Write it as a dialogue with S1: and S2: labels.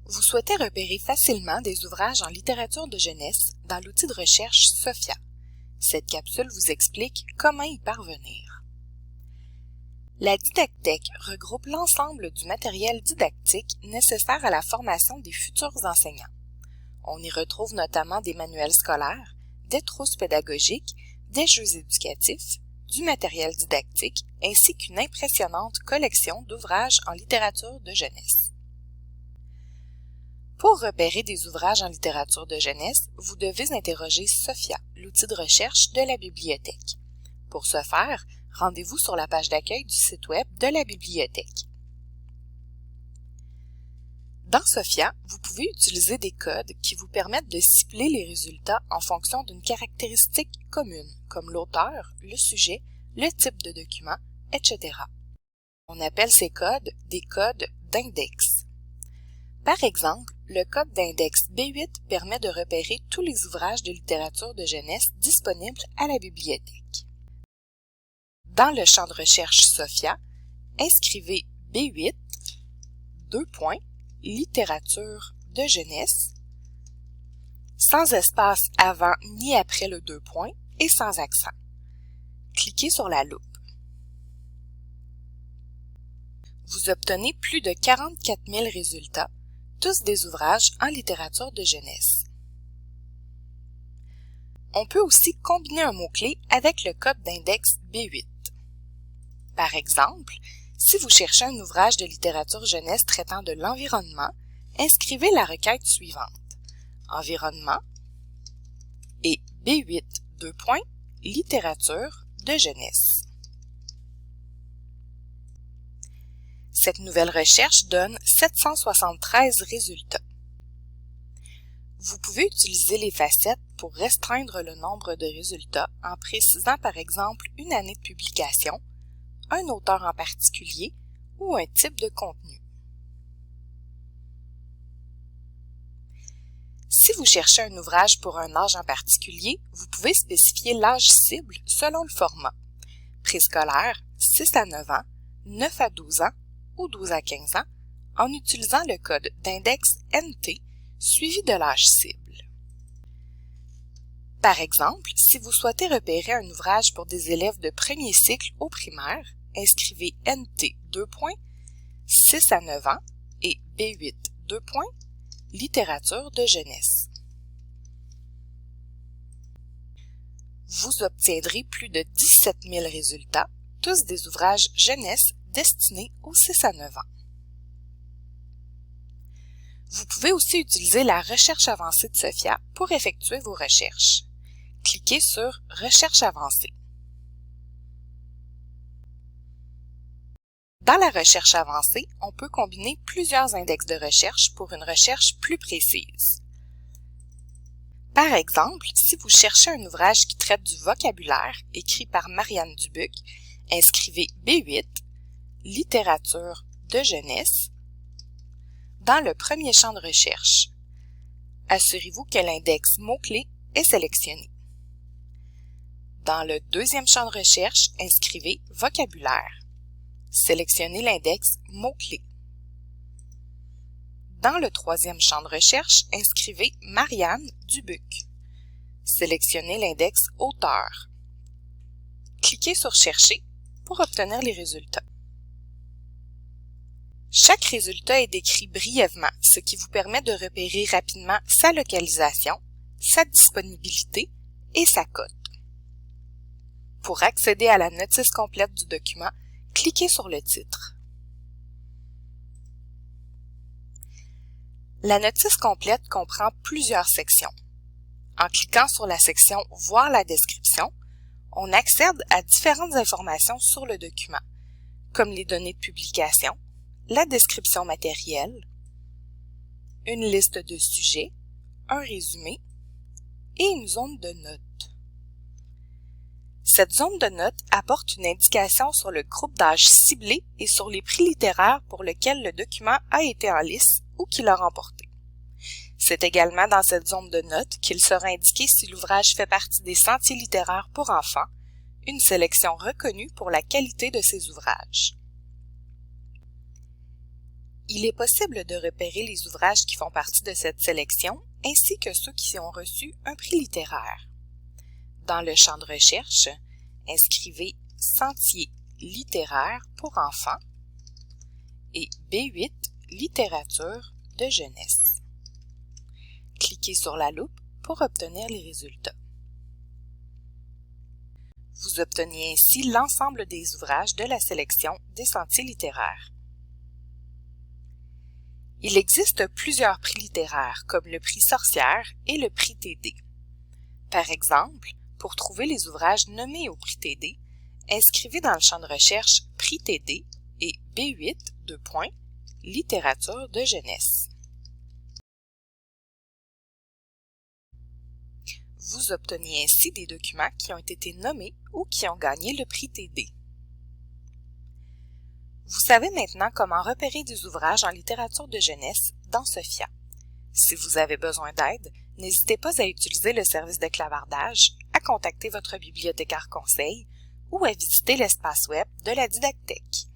S1: Vous souhaitez repérer facilement des ouvrages en littérature de jeunesse dans l'outil de recherche Sophia. Cette capsule vous explique comment y parvenir. La Didactèque regroupe l'ensemble du matériel didactique nécessaire à la formation des futurs enseignants. On y retrouve notamment des manuels scolaires, des trousses pédagogiques, des jeux éducatifs, du matériel didactique ainsi qu'une impressionnante collection d'ouvrages en littérature de jeunesse. Pour repérer des ouvrages en littérature de jeunesse, vous devez interroger Sophia, l'outil de recherche de la bibliothèque. Pour ce faire, rendez-vous sur la page d'accueil du site web de la bibliothèque. Dans Sophia, vous pouvez utiliser des codes qui vous permettent de cibler les résultats en fonction d'une caractéristique commune, comme l'auteur, le sujet, le type de document, etc. On appelle ces codes des codes d'index. Par exemple, le code d'index B8 permet de repérer tous les ouvrages de littérature de jeunesse disponibles à la bibliothèque. Dans le champ de recherche Sophia, inscrivez B8, littérature de jeunesse, sans espace avant ni après le deux points et sans accent. Cliquez sur la loupe. Vous obtenez plus de 44 000 résultats, tous des ouvrages en littérature de jeunesse. On peut aussi combiner un mot-clé avec le code d'index B8. Par exemple, si vous cherchez un ouvrage de littérature jeunesse traitant de l'environnement, inscrivez la requête suivante. Environnement et B8, littérature de jeunesse. Cette nouvelle recherche donne 773 résultats. Vous pouvez utiliser les facettes pour restreindre le nombre de résultats en précisant par exemple une année de publication, un auteur en particulier ou un type de contenu. Si vous cherchez un ouvrage pour un âge en particulier, vous pouvez spécifier l'âge cible selon le format. Préscolaire, 6 à 9 ans, 9 à 12 ans ou 12 à 15 ans en utilisant le code d'index NT suivi de l'âge cible. Par exemple, si vous souhaitez repérer un ouvrage pour des élèves de premier cycle au primaire, inscrivez NT 6 à 9 ans et B8 littérature de jeunesse. Vous obtiendrez plus de 17 000 résultats, tous des ouvrages jeunesse destinés aux 6 à 9 ans. Vous pouvez aussi utiliser la recherche avancée de Sophia pour effectuer vos recherches. Cliquez sur « Recherche avancée ». Dans la recherche avancée, on peut combiner plusieurs index de recherche pour une recherche plus précise. Par exemple, si vous cherchez un ouvrage qui traite du vocabulaire écrit par Marianne Dubuc, inscrivez B8, littérature de jeunesse, dans le premier champ de recherche. Assurez-vous que l'index mots-clés est sélectionné. Dans le deuxième champ de recherche, inscrivez vocabulaire. Sélectionnez l'index mots-clés. Dans le troisième champ de recherche, inscrivez Marianne Dubuc. Sélectionnez l'index auteur. Cliquez sur Chercher pour obtenir les résultats. Chaque résultat est décrit brièvement, ce qui vous permet de repérer rapidement sa localisation, sa disponibilité et sa cote. Pour accéder à la notice complète du document, cliquez sur le titre. La notice complète comprend plusieurs sections. En cliquant sur la section « Voir la description », on accède à différentes informations sur le document, comme les données de publication, la description matérielle, une liste de sujets, un résumé et une zone de notes. Cette zone de notes apporte une indication sur le groupe d'âge ciblé et sur les prix littéraires pour lesquels le document a été en lice ou qu'il a remporté. C'est également dans cette zone de notes qu'il sera indiqué si l'ouvrage fait partie des sentiers littéraires pour enfants, une sélection reconnue pour la qualité de ses ouvrages. Il est possible de repérer les ouvrages qui font partie de cette sélection ainsi que ceux qui ont reçu un prix littéraire. Dans le champ de recherche, inscrivez « Sentier littéraire pour enfants » et B8 « Littérature de jeunesse ». Cliquez sur la loupe pour obtenir les résultats. Vous obtenez ainsi l'ensemble des ouvrages de la sélection des sentiers littéraires. Il existe plusieurs prix littéraires comme le prix Sorcière et le prix TD. Par exemple, pour trouver les ouvrages nommés au prix TD, inscrivez dans le champ de recherche prix TD et B8 Littérature de jeunesse. Vous obtenez ainsi des documents qui ont été nommés ou qui ont gagné le prix TD. Vous savez maintenant comment repérer des ouvrages en littérature de jeunesse dans Sophia. Si vous avez besoin d'aide, n'hésitez pas à utiliser le service de clavardage, à contacter votre bibliothécaire conseil ou à visiter l'espace web de la Didactèque.